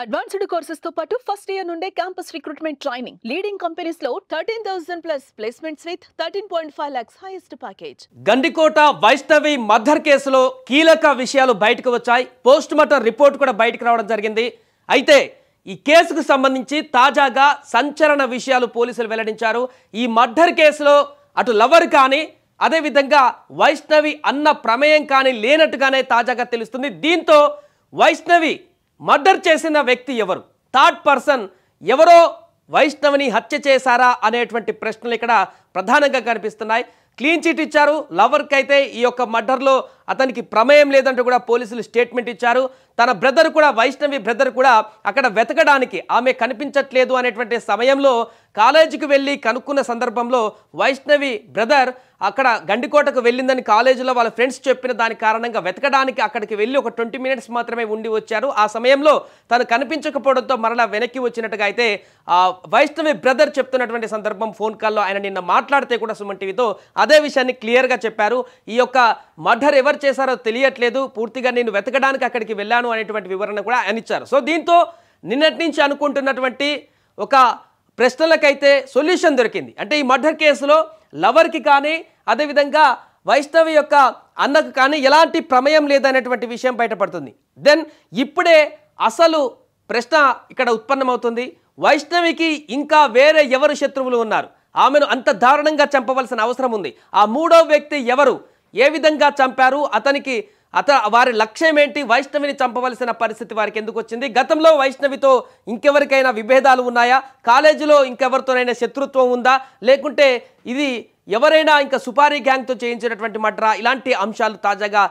Advanced courses తో పాటు first year నుండే campus recruitment training leading companies లో 13,000 plus placements with 13.5 lakhs highest package. Gandikota Vaishnavi murder కేసులో కీలక విషయాలు బయటకు వచ్చాయి. పోస్ట్ మార్టం రిపోర్ట్ కూడా బయటకు రావడం జరిగింది. అయితే ఈ కేసుకు సంబంధించి తాజాగా సంచలన విషయాలు పోలీసులు వెల్లడించారు. ఈ మర్డర్ కేసులో అటు లవర్ కానీ అదేవిధంగా వైష్ణవి అన్న ప్రమేయం కానీ లేనట్టుగానే తాజాగా తెలుస్తుంది. దీంతో వైష్ణవి మర్డర్ చేసిన వ్యక్తి ఎవరు, థర్డ్ పర్సన్ ఎవరో వైష్ణవిని హత్య చేశారా అనేటువంటి ప్రశ్నలు ఇక్కడ ప్రధానంగా కనిపిస్తున్నాయి. క్లీన్ చిట్ ఇచ్చారు లవర్కి. అయితే ఈ యొక్క మర్డర్లో అతనికి ప్రమేయం లేదంటూ కూడా పోలీసులు స్టేట్మెంట్ ఇచ్చారు. తన బ్రదర్ కూడా, వైష్ణవి బ్రదర్ కూడా అక్కడ వెతకడానికి ఆమె కనిపించట్లేదు అనేటువంటి సమయంలో కాలేజీకి వెళ్ళి కనుక్కున్న సందర్భంలో వైష్ణవి బ్రదర్ అక్కడ గండికోటకు వెళ్ళిందని కాలేజీలో వాళ్ళ ఫ్రెండ్స్ చెప్పిన దాని కారణంగా వెతకడానికి అక్కడికి వెళ్ళి ఒక 20 minutes మాత్రమే ఉండి వచ్చారు. ఆ సమయంలో తను కనిపించకపోవడంతో మరలా వెనక్కి వచ్చినట్టుగా అయితే వైష్ణవి బ్రదర్ చెప్తున్నటువంటి సందర్భం. ఫోన్ కాల్లో ఆయన నిన్న మాట్లాడితే కూడా సుమన్ టీవీతో అదే విషయాన్ని క్లియర్గా చెప్పారు. ఈ యొక్క మర్డర్ ఎవరు చేశారో తెలియట్లేదు, పూర్తిగా నేను వెతకడానికి అక్కడికి వెళ్ళాను అనేటువంటి వివరణ కూడా ఆయన ఇచ్చారు. సో దీంతో నిన్నటి నుంచి అనుకుంటున్నటువంటి ఒక ప్రశ్నలకైతే సొల్యూషన్ దొరికింది. అంటే ఈ మర్డర్ కేసులో లవర్కి కానీ అదేవిధంగా వైష్ణవి యొక్క అన్నకు కానీ ఎలాంటి ప్రమేయం లేదనేటువంటి విషయం బయటపడుతుంది. దెన్ ఇప్పుడే అసలు ప్రశ్న ఇక్కడ ఉత్పన్నమవుతుంది. వైష్ణవికి ఇంకా వేరే ఎవరు శత్రువులు ఉన్నారు? ఆమెను అంత దారుణంగా చంపవలసిన అవసరం ఉంది. ఆ మూడో వ్యక్తి ఎవరు, ఏ విధంగా చంపారు, వారి లక్ష్యం ఏంటి, వైష్ణవిని చంపవలసిన పరిస్థితి వారికి ఎందుకు వచ్చింది? గతంలో వైష్ణవితో ఇంకెవరికైనా విభేదాలు ఉన్నాయా? కాలేజీలో ఇంకెవరితోనైనా శత్రుత్వం ఉందా? లేకుంటే ఇది ఎవరైనా ఇంకా సుపారీ గ్యాంగ్తో చేయించినటువంటి మర్డరా? ఇలాంటి అంశాలు తాజాగా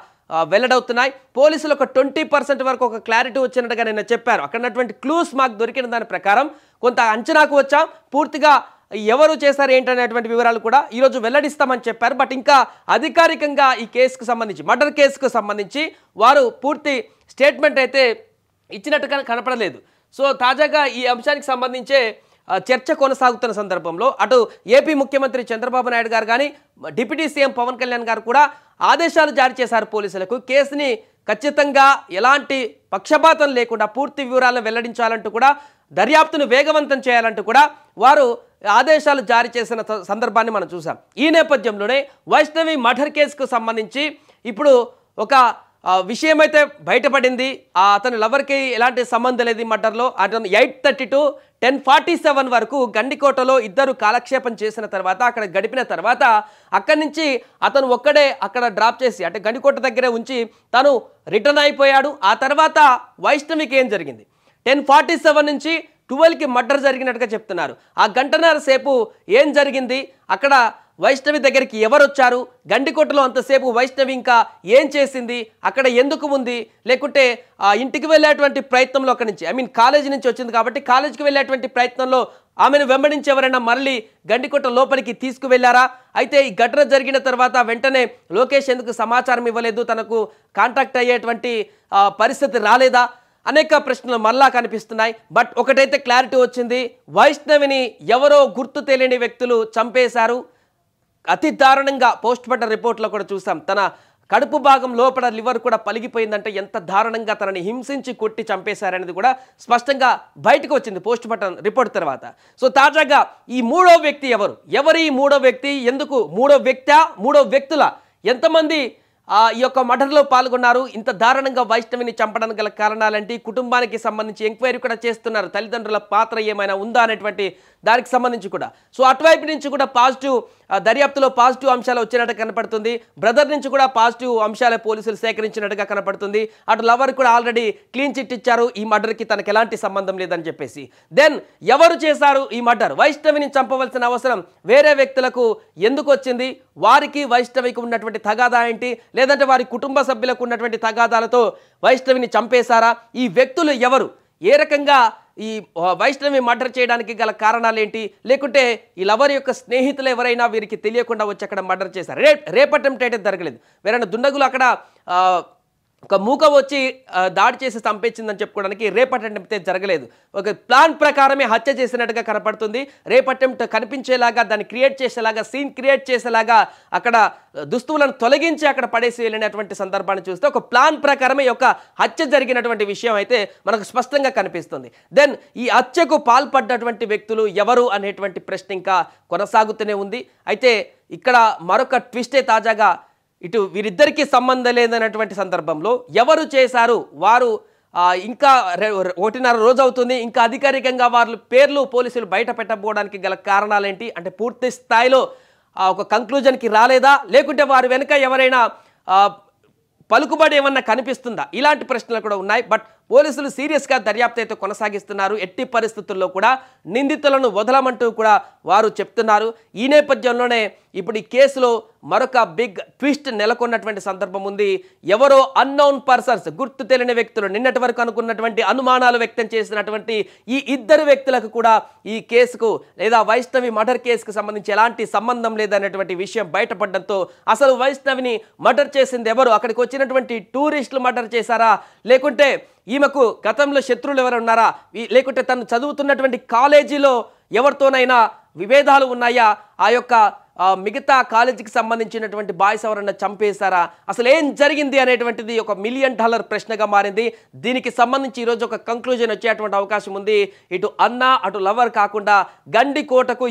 వెల్లడవుతున్నాయి. పోలీసులు ఒక 20% వరకు ఒక క్లారిటీ వచ్చినట్టుగా నిన్న చెప్పారు. అక్కడటువంటి క్లూస్ మాకు దొరికిన దాని ప్రకారం కొంత అంచనాకు వచ్చాం. పూర్తిగా ఎవరు చేశారు ఏంటనేటువంటి వివరాలు కూడా ఈరోజు వెల్లడిస్తామని చెప్పారు. బట్ ఇంకా అధికారికంగా ఈ కేసుకు సంబంధించి, మర్డర్ కేసుకు సంబంధించి వారు పూర్తి స్టేట్మెంట్ అయితే ఇచ్చినట్టుగా కనపడలేదు. సో తాజాగా ఈ అంశానికి సంబంధించే చర్చ కొనసాగుతున్న సందర్భంలో అటు ఏపీ ముఖ్యమంత్రి చంద్రబాబు నాయుడు గారు కానీ డిప్యూటీ సీఎం పవన్ కళ్యాణ్ గారు కూడా ఆదేశాలు జారీ చేశారు పోలీసులకు. కేసుని ఖచ్చితంగా ఎలాంటి పక్షపాతం లేకుండా పూర్తి వివరాలను వెల్లడించాలంటూ కూడా, దర్యాప్తును వేగవంతం చేయాలంటూ కూడా వారు ఆదేశాలు జారీ చేసిన సందర్భాన్ని మనం చూసాం. ఈ నేపథ్యంలోనే వైష్ణవి మర్డర్ కేసుకు సంబంధించి ఇప్పుడు ఒక విషయం అయితే బయటపడింది. అతని లవర్కి ఎలాంటి సంబంధం లేదు మర్డర్లో. అతను 8:30 to 10:47 వరకు గండికోటలో ఇద్దరు కాలక్షేపం చేసిన తర్వాత, అక్కడ గడిపిన తర్వాత అక్కడి నుంచి అతను ఒక్కడే అక్కడ డ్రాప్ చేసి అంటే గండికోట దగ్గరే ఉంచి తను రిటర్న్ అయిపోయాడు. ఆ తర్వాత వైష్ణవికి ఏం జరిగింది, 10:47 నుంచి 12కి మర్డర్ జరిగినట్టుగా చెప్తున్నారు. ఆ గంటన్నర సేపు ఏం జరిగింది, అక్కడ వైష్ణవి దగ్గరికి ఎవరు వచ్చారు, గండికోటలో అంతసేపు వైష్ణవి ఇంకా ఏం చేసింది, అక్కడ ఎందుకు ఉంది, లేకుంటే ఇంటికి వెళ్ళేటువంటి ప్రయత్నంలో అక్కడి నుంచి కాలేజీ నుంచి వచ్చింది కాబట్టి కాలేజీకి వెళ్ళేటువంటి ప్రయత్నంలో ఆమెను వెంబడించి ఎవరైనా మళ్ళీ గండికోట లోపలికి తీసుకువెళ్లారా? అయితే ఈ ఘటన జరిగిన తర్వాత వెంటనే లోకేష్ ఎందుకు సమాచారం ఇవ్వలేదు, తనకు కాంటాక్ట్ అయ్యేటువంటి పరిస్థితి రాలేదా? అనేక ప్రశ్నలు మళ్ళా కనిపిస్తున్నాయి. బట్ ఒకటైతే క్లారిటీ వచ్చింది, వైష్ణవిని ఎవరో గుర్తు తెలియని వ్యక్తులు చంపేశారు. అతి దారుణంగా పోస్ట్ మార్టం రిపోర్ట్లో కూడా చూసాం. తన కడుపు భాగం లోపల లివర్ కూడా పలిగిపోయిందంటే ఎంత దారుణంగా తనని హింసించి కొట్టి చంపేశారనేది కూడా స్పష్టంగా బయటకు వచ్చింది పోస్ట్ మార్టం రిపోర్ట్ తర్వాత. సో తాజాగా ఈ మూడో వ్యక్తి ఎవరు ఈ మూడో వ్యక్తి, ఎందుకు మూడో వ్యక్తుల ఎంతమంది ఈ యొక్క మర్డర్లో పాల్గొన్నారు, ఇంత దారుణంగా వైష్ణవిని చంపడానికి గల కారణాలేంటి, కుటుంబానికి సంబంధించి ఎంక్వైరీ కూడా చేస్తున్నారు, తల్లిదండ్రుల పాత్ర ఏమైనా ఉందా అనేటువంటి దానికి సంబంధించి కూడా. సో అటువైపు నుంచి కూడా దర్యాప్తులో పాజిటివ్ అంశాలు వచ్చినట్టు కనపడుతుంది. బ్రదర్ నుంచి కూడా పాజిటివ్ అంశాలే పోలీసులు సేకరించినట్టుగా కనపడుతుంది. అటు లవర్ కూడా ఆల్రెడీ క్లీన్ చిట్ ఇచ్చారు, ఈ మర్డర్కి తనకు ఎలాంటి సంబంధం లేదని చెప్పేసి. దెన్ ఎవరు చేశారు ఈ మర్డర్, వైష్ణవిని చంపవలసిన అవసరం వేరే వ్యక్తులకు ఎందుకు వచ్చింది, వారికి వైష్ణవికి ఉన్నటువంటి తగాదా ఏంటి, లేదంటే వారి కుటుంబ సభ్యులకు ఉన్నటువంటి తగాదాలతో వైష్ణవిని చంపేశారా, ఈ వ్యక్తులు ఎవరు, ఏ రకంగా ఈ వైష్ణవి మర్డర్ చేయడానికి గల కారణాలు ఏంటి, లేకుంటే ఈ లవర్ యొక్క స్నేహితులు ఎవరైనా వీరికి తెలియకుండా వచ్చి అక్కడ మర్డర్ చేశారు. రేప్ అటెంప్ట్ అయితే జరగలేదు, వేరైనా దుండగులు అక్కడ ఒక మూక వచ్చి దాడి చేసి చంపేసిందని చెప్పుకోవడానికి రేప్ అటెంప్ట్ అయితే జరగలేదు. ఒక ప్లాన్ ప్రకారమే హత్య చేసినట్టుగా కనపడుతుంది. రేప్ అటెంప్ట్ కనిపించేలాగా, దాన్ని క్రియేట్ చేసేలాగా, సీన్ క్రియేట్ చేసేలాగా అక్కడ దుస్తువులను తొలగించి అక్కడ పడేసి వెళ్ళినటువంటి సందర్భాన్ని చూస్తే ఒక ప్లాన్ ప్రకారమే ఈ యొక్క హత్య జరిగినటువంటి విషయం అయితే మనకు స్పష్టంగా కనిపిస్తుంది. దెన్ ఈ హత్యకు పాల్పడ్డటువంటి వ్యక్తులు ఎవరు అనేటువంటి ప్రశ్న ఇంకా కొనసాగుతూనే ఉంది. అయితే ఇక్కడ మరొక ట్విస్టే తాజాగా ఇటు వీరిద్దరికీ సంబంధం లేదన్నటువంటి సందర్భంలో ఎవరు చేశారు, వారు ఇంకా 1.5 రోజు అవుతుంది, ఇంకా అధికారికంగా వాళ్ళ పేర్లు పోలీసులు బయట పెట్టకపోవడానికి గల కారణాలేంటి అంటే పూర్తి స్థాయిలో ఒక కంక్లూజన్కి రాలేదా, లేకుంటే వారి వెనుక ఎవరైనా పలుకుబడి ఏమన్నా కనిపిస్తుందా, ఇలాంటి ప్రశ్నలు కూడా ఉన్నాయి. బట్ పోలీసులు సీరియస్గా దర్యాప్తు అయితే కొనసాగిస్తున్నారు. ఎట్టి పరిస్థితుల్లో కూడా నిందితులను వదలమంటూ కూడా వారు చెప్తున్నారు. ఈ నేపథ్యంలోనే ఇప్పుడు ఈ కేసులో మరొక బిగ్ ట్విస్ట్ నెలకొన్నటువంటి సందర్భం ఉంది. ఎవరో అన్నోన్ పర్సన్స్, గుర్తు తెలియని వ్యక్తులు, నిన్నటి వరకు అనుకున్నటువంటి అనుమానాలు వ్యక్తం చేసినటువంటి ఈ ఇద్దరు వ్యక్తులకు కూడా ఈ కేసుకు లేదా వైష్ణవి మర్డర్ కేసుకు సంబంధించి ఎలాంటి సంబంధం లేదనేటువంటి విషయం బయటపడడంతో అసలు వైష్ణవిని మర్డర్ చేసింది ఎవరు, అక్కడికి వచ్చినటువంటి టూరిస్టులు మర్డర్ చేశారా, లేకుంటే ఈమెకు గతంలో శత్రువులు ఎవరు ఉన్నారా, లేకుంటే తను చదువుతున్నటువంటి కాలేజీలో ఎవరితోనైనా విభేదాలు ఉన్నాయా, ఆ యొక్క మిగతా కాలేజీకి సంబంధించినటువంటి బాయ్స్ ఎవరన్నా చంపేశారా, అసలు ఏం జరిగింది అనేటువంటిది ఒక $1 మిలియన్ ప్రశ్నగా మారింది. దీనికి సంబంధించి ఈరోజు ఒక కంక్లూజన్ వచ్చేటువంటి అవకాశం ఉంది. ఇటు అన్న అటు లవర్ కాకుండా గండికోటకు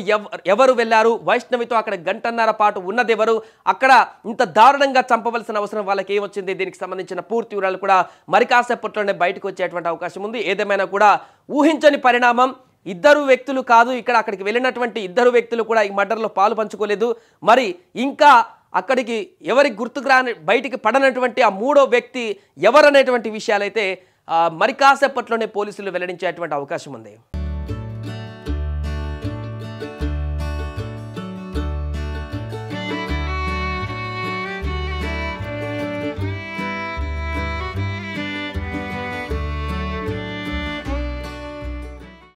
ఎవరు వెళ్ళారు, వైష్ణవితో అక్కడ 1.5 గంటల పాటు ఉన్నదెవరు, అక్కడ ఇంత దారుణంగా చంపవలసిన అవసరం వాళ్ళకి ఏమొచ్చింది, దీనికి సంబంధించిన పూర్తి వివరాలు కూడా మరి కాసేపట్లోనే బయటకు వచ్చేటువంటి అవకాశం ఉంది. ఏదేమైనా కూడా ఊహించని పరిణామం. ఇద్దరు వ్యక్తులు కాదు, అక్కడికి వెళ్ళినటువంటి ఇద్దరు వ్యక్తులు కూడా ఈ మర్డర్లో పాలు పంచుకోలేదు. మరి ఇంకా అక్కడికి ఎవరికి గుర్తుకు రాని, బయటికి పడనటువంటి ఆ 3వ వ్యక్తి ఎవరనేటువంటి విషయాలైతే మరి కాసేపట్లోనే పోలీసులు వెల్లడించేటువంటి అవకాశం ఉంది.